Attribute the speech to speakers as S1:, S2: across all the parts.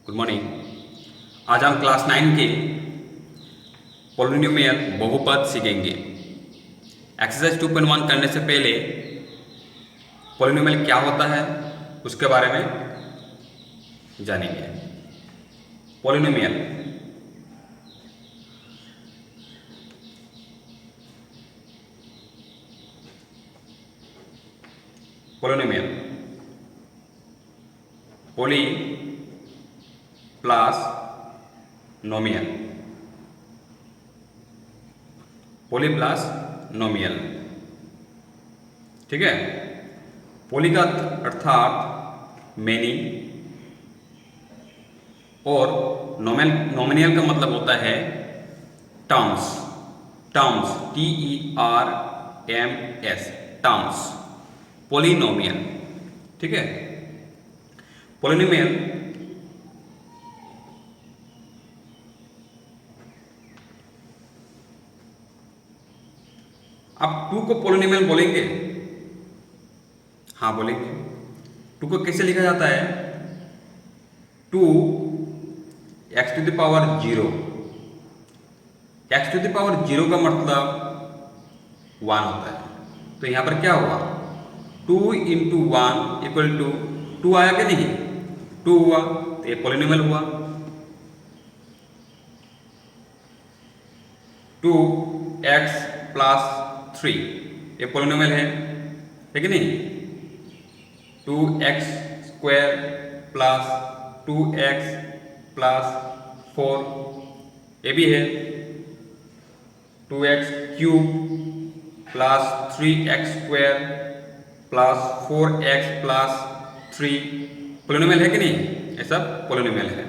S1: Good morning. आज हम class 9 के पॉलिनोमियल बहुपद सीखेंगे। एक्सरसाइज 2.1 करने से पहले पॉलिनोमियल क्या होता है उसके बारे में जानेंगे। Polynomial polynomial poly plus नोमियल, poly plus नोमियल। ठीक है। पॉली का अर्थात मेनी और नोमिनियल का मतलब होता है terms. Terms TERMS terms, polynomial. ठीक है। पॉलिनोमियल आप 2 को पॉलिनोमियल बोलेंगे? हाँ बोलेंगे। 2 को कैसे लिखा जाता है? 2 x to the power 0। x to the power 0 का मतलब 1 होता है। तो यहां पर क्या हुआ? 2 इंटू 1 इक्वल टू 2 आया कि नहीं? 2 हुआ तो ये पॉलिनोमियल हुआ। 2x प्लस 3 ये पॉलिनोमियल है कि नहीं? 2x square plus 2x plus 4 ये भी है। 2x cube plus 3x square plus 4x plus 3 polynomial है कि नहीं? ये सब पॉलिनोमियल है।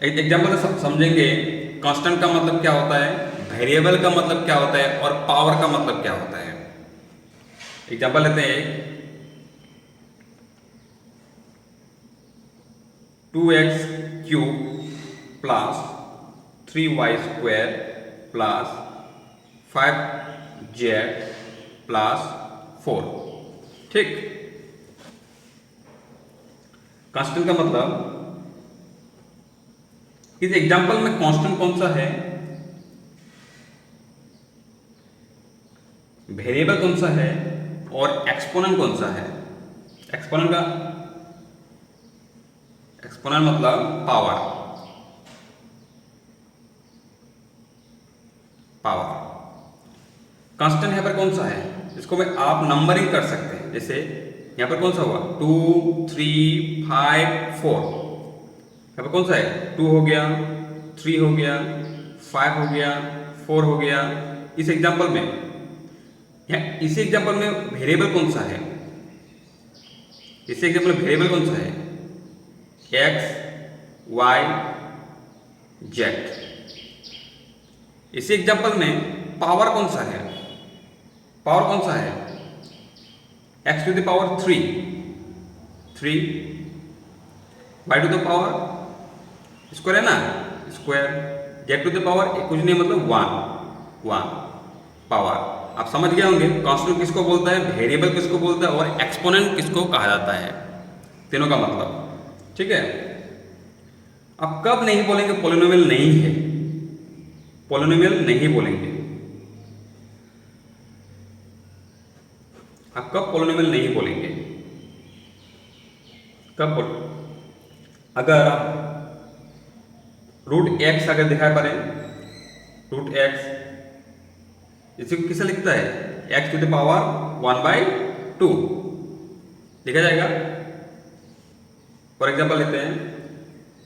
S1: एक एग्जाम्पल से समझेंगे कांस्टेंट का मतलब क्या होता है, वेरिएबल का मतलब क्या होता है और पावर का मतलब क्या होता है। एग्जाम्पल लेते हैं 2x cube plus 3y square plus 5z plus 4। ठीक। कांस्टेंट का मतलब इस एग्जाम्पल में कांस्टेंट कौन सा है, वेरिएबल कौन सा है और एक्सपोनेंट कौन सा है। एक्सपोनेंट मतलब पावर। कांस्टेंट यहां पर कौन सा है? इसको में आप नंबरिंग कर सकते हैं। जैसे यहां पर कौन सा हुआ? 2 3 5 4। यहां पर कौन सा है? 2 हो गया, 3 हो गया, 5 हो गया, 4 हो गया। इस एग्जाम्पल में इसी एग्जाम्पल में वेरिएबल कौन सा है? इसी एग्जाम्पल में वेरिएबल कौन सा है? x y z। इसी एग्जाम्पल में पावर कौन सा है? पावर कौन सा है? x to the power 3 y to the power square है ना, square. z to the power कुछ नहीं मतलब 1 पावर। आप समझ गए होंगे कांस्टेंट किसको बोलता है, वेरिएबल किसको बोलता है और एक्सपोनेंट किसको कहा जाता है, तीनों का मतलब। ठीक है। आप कब नहीं बोलेंगे पॉलिनोमियल नहीं है? पॉलिनोमियल नहीं बोलेंगे। आप कब पॉलिनोमियल नहीं बोलेंगे? कब बोल? अगर रूट एक्स अगर दिखाई पड़े, रूट एक्स इसी को किसे लिखता है? x टू द पावर 1/2 लिखा जाएगा। फॉर एग्जाम्पल लेते हैं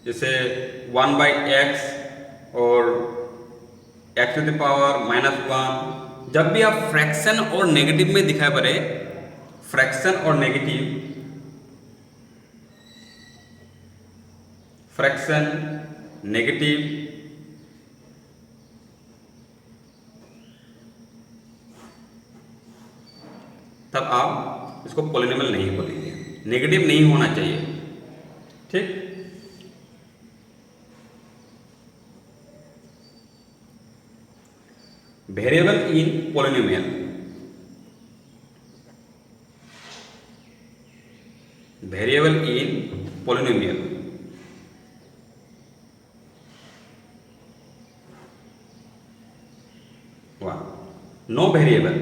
S1: जैसे 1/x और x टू द पावर -1। जब भी आप फ्रैक्शन और नेगेटिव में दिखाई पड़े, फ्रैक्शन और नेगेटिव तब आप इसको पॉलिनोमियल नहीं बोलेंगे। नेगेटिव नहीं होना चाहिए। ठीक। Variable in polynomial variable in polynomial. One, no variable,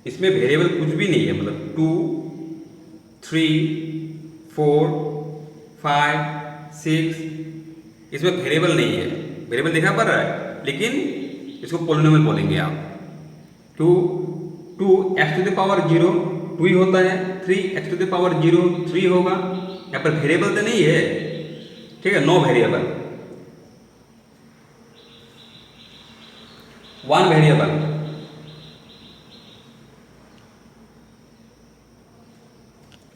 S1: इसमें वेरिएबल कुछ भी नहीं है, मतलब 2, 3, 4, 5, 6, इसमें वेरिएबल नहीं है। वेरिएबल दिखा पड़ रहा है, लेकिन इसको पोलिनोमियल बोलेंगे आप। 2 एक्स टू द पावर 0 2 ही होता है, 3 एक्स टू द पावर 0 3 होगा। यहाँ पर वेरिएबल तो नहीं है, ठीक है, no variable. One variable,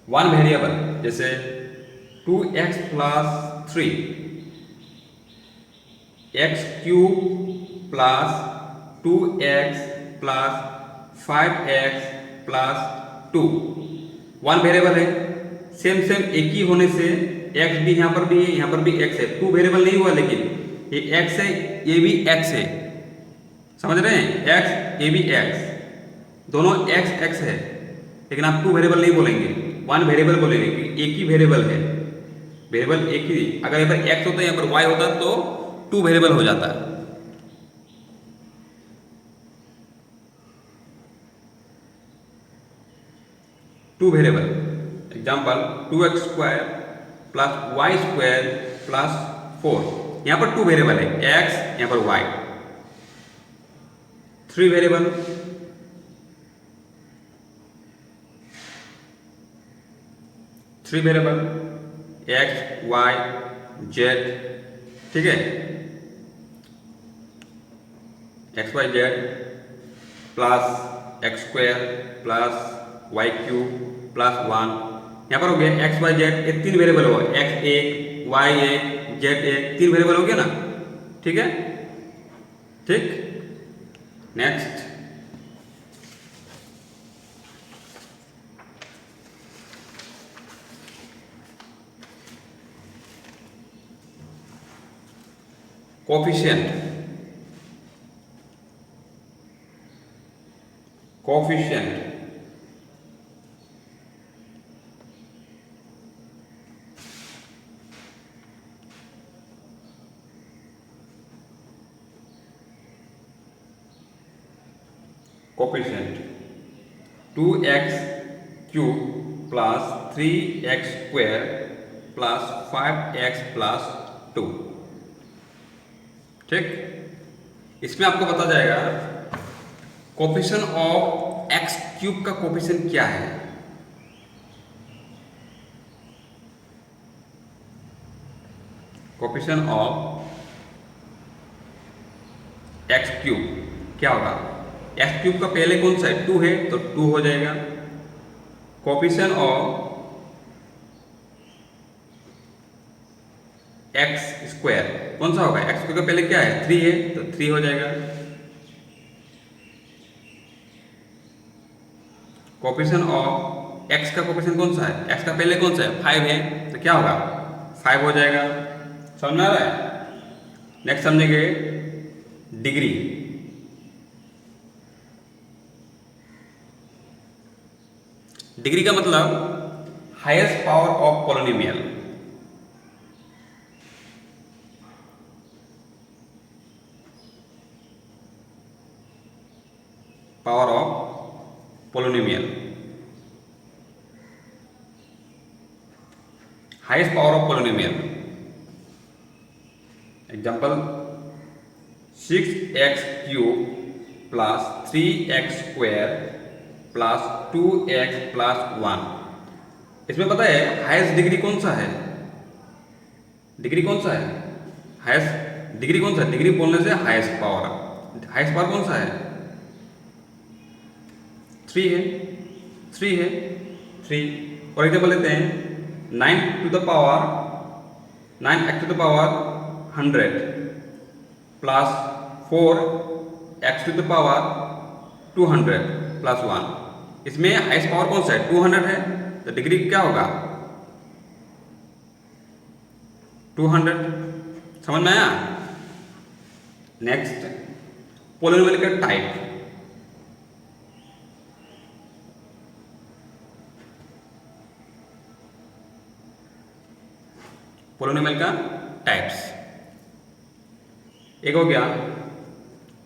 S1: one variable जैसे 2x plus 3, x cube plus 2x plus 5x plus 2, one variable है। सेम एक ही होने से x भी यहाँ पर भी है, यहाँ पर भी x है, 2 वेरिएबल नहीं हुआ, लेकिन ये x है, ये भी x है, समझ रहे हैं, x ये भी x, दोनों x है, लेकिन आप 2 वेरिएबल नहीं बोलेंगे, वन वेरिएबल बोलेंगे, क्योंकि एक ही वेरिएबल है, वेरिएबल एक ही। अगर यहाँ पर x होता है, यहाँ पर y होता तो 2 वेरिएबल हो जाता है। Two variable example 2x square plus y square plus 4, यहाँ पर 2 वेरिएबल है, x यहाँ पर y। 3 variable, x y z, ठीक है, x y z plus x square plus y cube plus 1, यहाँ पर हो गया एक्स वाई जेड, ये 3 वेरिएबल हुआ, x1 y1 z1, 3 वेरिएबल हो गया ना, ठीक है, ठीक। Next coefficient, coefficient coefficient 2x cube plus 3x square plus 5x plus 2, ठीक। इसमें आपको पता जाएगा कोफिशिएंट ऑफ x क्यूब का कोफिशिएंट क्या है। कोफिशिएंट ऑफ x क्यूब क्या होगा, एक्स क्यूब का पहले कौन सा है, 2 है, तो 2 हो जाएगा। कोफिशिएंट ऑफ एक्स स्क्वायर कौन सा होगा, एक्स स्क्वायर का पहले क्या है, 3 है, तो 3 हो जाएगा। कोफिशिएंट ऑफ एक्स का कोफिशिएंट कौन सा है, एक्स का पहले कौन सा है, 5 है, तो क्या होगा, 5 हो जाएगा। समझ में आ रहा है। नेक्स्ट समझेंगे डिग्री। डिग्री का मतलब highest power of polynomial. Power of polynomial, highest power of polynomial. Example 6x cube plus 3x square plus 2x plus 1। इसमें पता है हाईएस्ट डिग्री कौन सा है, डिग्री कौन सा है, हाईएस्ट डिग्री कौन सा है, डिग्री बोलने से हाईएस्ट पावर, हाईएस्ट पावर कौन सा है, 3 है, 3 है, 3। और एग्जाम्पल लेते हैं 9 to the power 9x to the power 100 plus 4x to the power 200 plus 1। इसमें हाईएस्ट पावर कौन सा है, 200 है, तो डिग्री क्या होगा, 200। समझ में आया। नेक्स्ट पोलिनोमियल का टाइप। पोलिनोमियल का टाइप्स। एक हो गया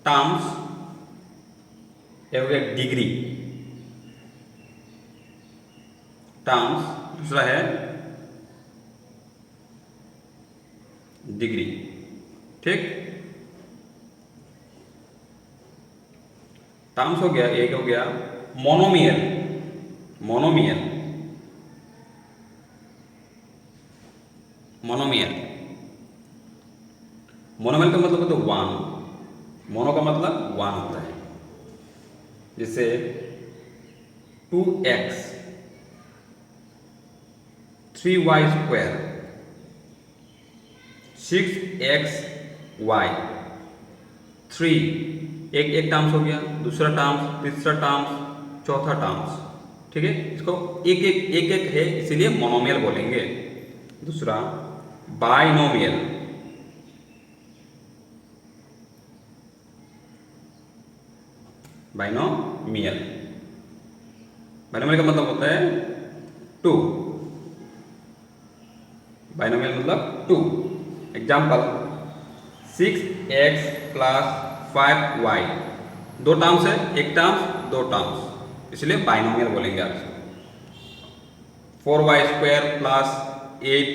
S1: टर्म्स, एक हो गया डिग्री टर्म्स, दूसरा है डिग्री। ठीक, टर्म्स हो गया, एक हो गया मोनोमियल। मोनोमियल मोनोमियल मोनोमियल का मतलब होता है वन। मोनो का मतलब वन होता है। जैसे 2x 3y स्क्वायर 6xy 3, एक टर्म्स हो गया, दूसरा टर्म्स, तीसरा टर्म्स, चौथा टर्म्स। ठीक है, इसको एक है इसीलिए मोनोमियल बोलेंगे। दूसरा बाइनोमियल। बाइनोमियल बाइनोमियल का मतलब होता है टू। बाइनोमियल मतलब two. Example 6x plus 5y, दो टर्म्स है, एक टर्म्स दो टर्म्स, इसलिए बाइनोमियल बोलेंगे आप। 4y स्क्वायर प्लस 8,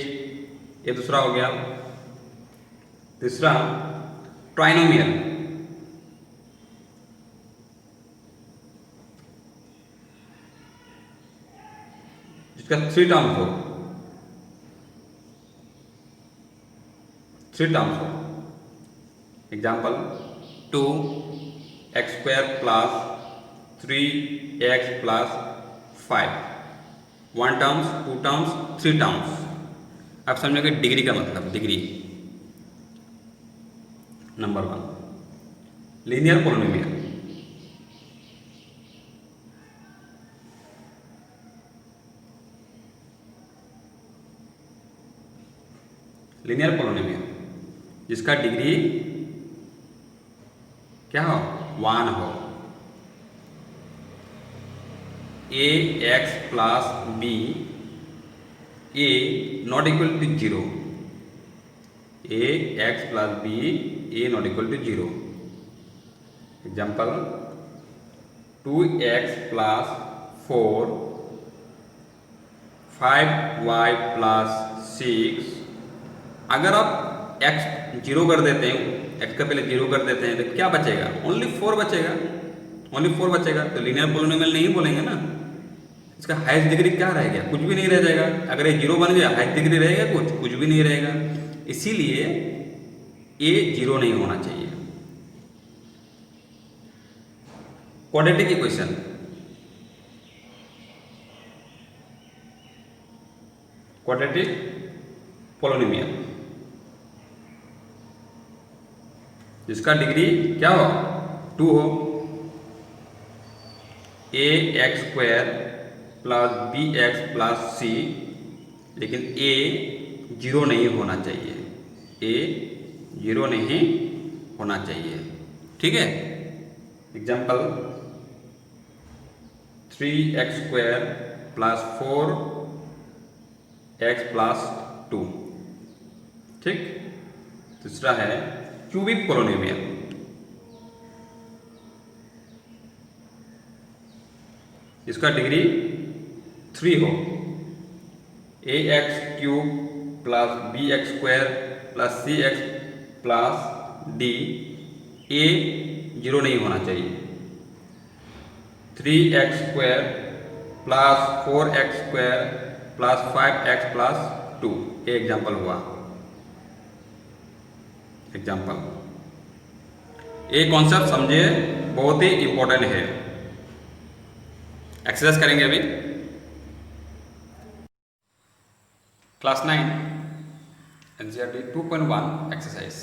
S1: ये दूसरा हो गया। तीसरा ट्राइनोमियल, जिसका थ्री टर्म्स हो, example 2x square plus 3x plus 5, one terms, two terms, three terms. आप समझोगे डिग्री का मतलब। Degree number 1 linear polynomial. Linear polynomial जिसका डिग्री क्या हो, 1 हो। A x plus b a not equal to 0, a x plus b a not equal to 0। Example 2x plus 4 5y plus 6। अगर आप x 0 कर देते हैं, x का पहले 0 कर देते हैं, तो क्या बचेगा, ओनली 4 बचेगा। ओनली 4 बचेगा तो लीनियर पोलिनोमियल नहीं बोलेंगे ना। इसका हाईएस्ट डिग्री क्या रहेगा, कुछ भी नहीं रह जाएगा। अगर ये 0 बन गया, हाईएस्ट डिग्री रहेगा कुछ भी नहीं रहेगा। इसीलिए ये 0 नहीं होना चाहिए। क्वाड्रेटिक इक्वेशन, क्वाड्रेटिक पोलिनोमियल जिसका डिग्री क्या हो, 2 हो। A x square plus b x plus c, लेकिन ए 0 नहीं होना चाहिए, ए 0 नहीं होना चाहिए। ठीक है, example 3x square plus 4x plus 2। ठीक, दूसरा है क्यूबिक पोलिनोमियल। इसका डिग्री 3 हो। A x cube plus b x square plus c x plus d, a 0 नहीं होना चाहिए। 3x square plus 4x square plus 5x plus 2, ये एग्जाम्पल हुआ। एग्जाम्पल, ये कॉन्सेप्ट समझिए, बहुत ही इंपॉर्टेंट है। एक्सरसाइज करेंगे अभी। Class 9 NCERT 2.1 exercise.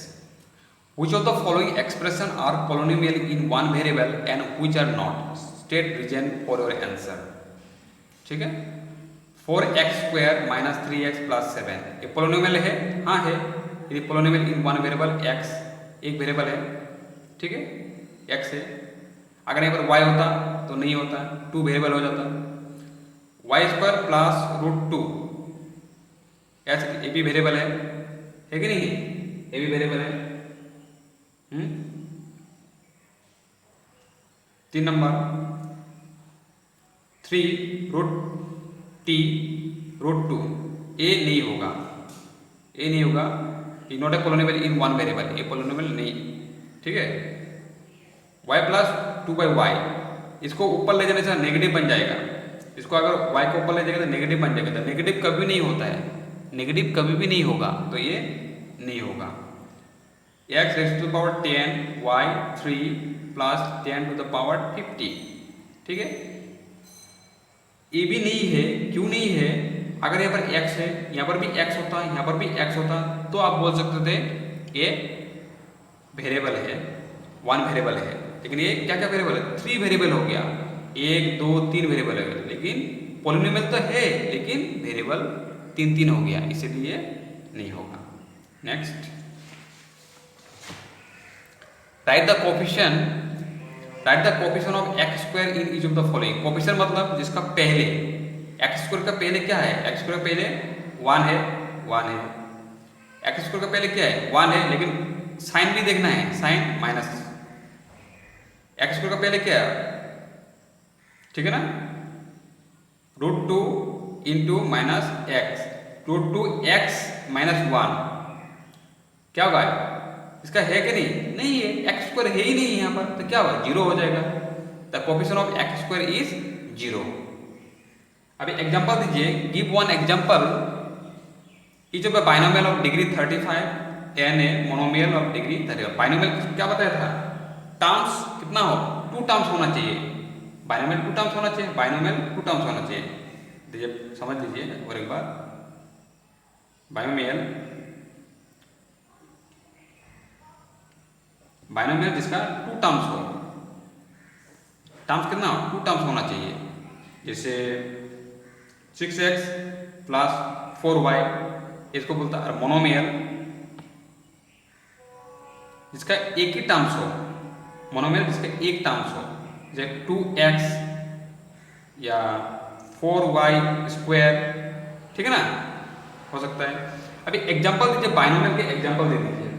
S1: Which of the following expression are polynomial in one variable and which are not? State reason for your answer। ठीक है, 4x square minus 3x plus 7 ये polynomial है। हाँ है, यदि polynomial in one variable x, एक variable है। ठीक है, x है। अगर यहाँ पर y होता तो नहीं होता, 2 वेरिएबल हो जाता। y square plus √2 H A भी वेरिएबल है कि नहीं, ए भी वेरिएबल है। 3 नंबर 3√t√2 ए नहीं होगा, ए नहीं होगा, e not a polynomial in one variable, a polynomial नहीं, ठीक है। y प्लस 2/y, इसको ऊपर ले जाने से नेगेटिव बन जाएगा, इसको अगर y को ऊपर ले जाएगा तो नेगेटिव बन जाएगा, तो नेगेटिव कभी नहीं होता है, नेगेटिव कभी भी नहीं होगा, तो ये नहीं होगा। x raised to the power 10 y 3 plus 10 to the power 50, ठीक है। ये भी नहीं है, क्यों नहीं है, अगर यहाँ पर x है, यहाँ पर भी x होता, यहाँ पर भी x होता, तो आप बोल सकते थे ये वेरिएबल है, वन वेरिएबल है, लेकिन ये क्या क्या वेरिएबल है, 3 वेरिएबल हो गया, 1 2 3 वेरिएबल है, लेकिन पॉलिनोमियल तो है लेकिन वेरिएबल 3 हो गया, इसलिए नहीं होगा। Next, right the coefficient of x square in each of the following. Coefficient मतलब जिसका पहले, x स्क्वायर का पहले क्या है, x स्क्वायर का पहले 1 है, x स्क्वायर का पहले क्या है 1 है, लेकिन साइन भी देखना है, साइन माइनस, x स्क्वायर का पहले क्या है, ठीक है ना, √2 into minus x, √2x minus 1 क्या होगा, इसका है कि नहीं है, x स्क्वायर है ही नहीं यहाँ पर, तो क्या होगा, 0 हो जाएगा। The coefficient of x square is 0। अभी एग्जांपल दीजिए, give one example, each of the binomial of degree 35 and a monomial of degree 35। Binomial क्या बताया था, टर्म्स कितना हो, 2 टर्म्स होना चाहिए, बाइनोमियल 2 टर्म्स होना चाहिए, बाइनोमियल 2 टर्म्स होना चाहिए। देखिए समझ लीजिए और एक बार, बाइनोमियल जिसका 2 टर्म्स हो, टर्म्स कितना हो, 2 टर्म्स होना चाहिए, जैसे 6x प्लस 4y, इसको बोलता है मोनोमियल जिसका एक ही टर्म्स हो, मोनोमियल जिसका एक टर्म्स हो, जैसे 2x या 4y स्क्वायर, ठीक है ना, हो सकता है। अभी एग्जांपल दीजिए, बाइनोमियल के एग्जांपल दे दीजिए,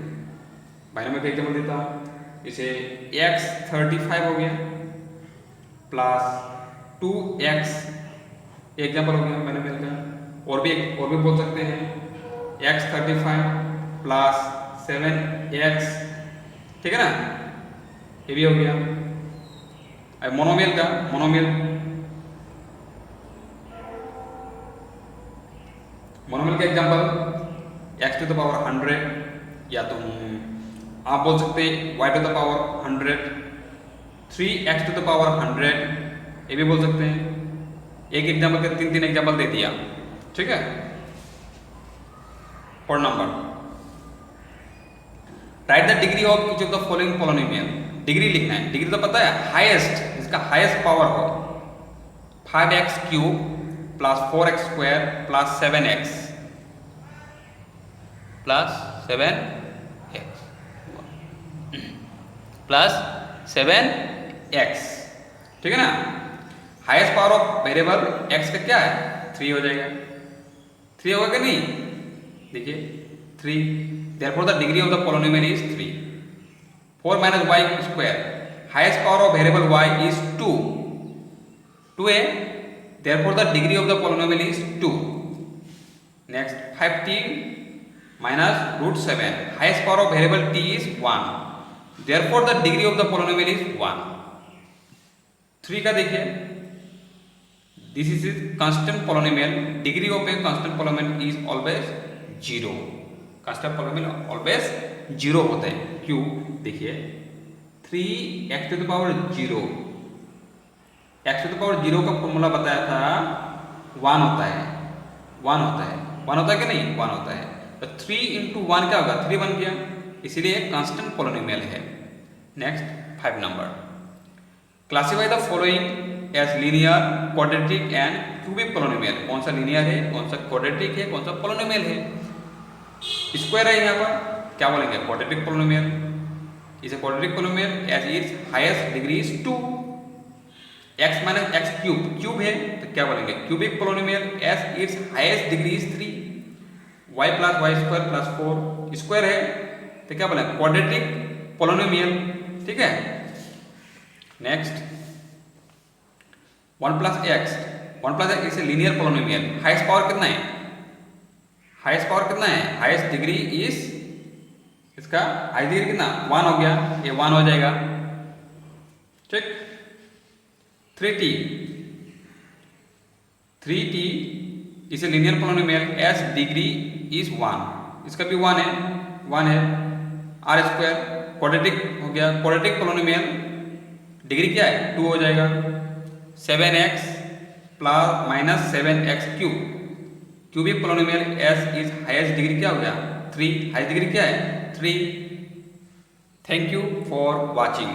S1: बाइनोमियल के एग्जांपल देता हूँ, जैसे x 35 हो गया प्लस 2x, एग्जांपल हो गया बाइनोमियल का। और भी बोल सकते हैं, x 35 प्लस 7x, ठीक है ना, ये भी हो गया। अब मोनोमियल का, मोनोमियल का example x to the power 100, या तुम आप बोल सकते हैं y to the power 100, 3x to the power 100, ये भी बोल सकते हैं। एक एग्जांपल के 3 एग्जांपल दे दिया, ठीक है। 4 number, right the degree of each of the following polynomial. Degree लिखना है, डिग्री तो पता है, हाईएस्ट, जिसका हाईएस्ट पावर हो, 5x³ plus 4x square plus 7x plus 7x, ठीक है ना। Highest power of variable x का क्या है, 3 हो जाएगा, 3 होगा कि नहीं, देखिए 3, therefore the degree of the polynomial is 3। 4 minus y square, highest power of variable y is 2a, therefore the degree of the polynomial is 2। next 5t minus √7, highest power of variable t is 1, therefore the degree of the polynomial is 1। 3 का देखिए, this is constant polynomial, degree of a constant polynomial is always 0, constant polynomial always 0 होता है, क्यों, देखिए 3x to the power 0, x to the power 0 का formula बताया था 1 होता है, 1 होता है कि नहीं, 1 होता है, तो 3 into 1 क्या होगा, 3 बन गया, इसीलिए कांस्टेंट पोलिनोमियल है। Next 5 number, classify the following as linear, quadratic and cubic polynomial. कौन सा लीनियर है, कौन सा क्वाड्रेटिक है, कौन सा पोलिनोमियल है। स्क्वायर है यहाँ पर, क्या बोलेंगे, क्वाड्रेटिक पोलिनोमियल। इसे quadratic polynomial as its highest degree is 2, x minus x cube है, तो क्या बोलेंगे, cubic polynomial as its highest degree is 3। y plus y square plus 4 square है तो क्या बोला, क्वाड्रेटिक पोलिनोमियल, ठीक है। Next 1 plus x, 1 plus x is linear polynomial. Highest power कितना है, हाईएस्ट पावर कितना है, हाईएस्ट डिग्री इज, इसका हाईएस्ट डिग्री कितना 1 हो गया, ये 1 हो जाएगा, ठीक। 3t, 3t इसे linear polynomial, S degree is 1, इसका भी 1 है। आर स्क्वायर क्वाड्रेटिक हो गया, क्वाड्रेटिक पोलिनोमियल डिग्री क्या है 2 हो जाएगा। 7x plus minus 7x cube, cubic polynomial, S is highest degree क्या हो गया 3, हाईएस्ट डिग्री क्या है 3। Thank you for watching.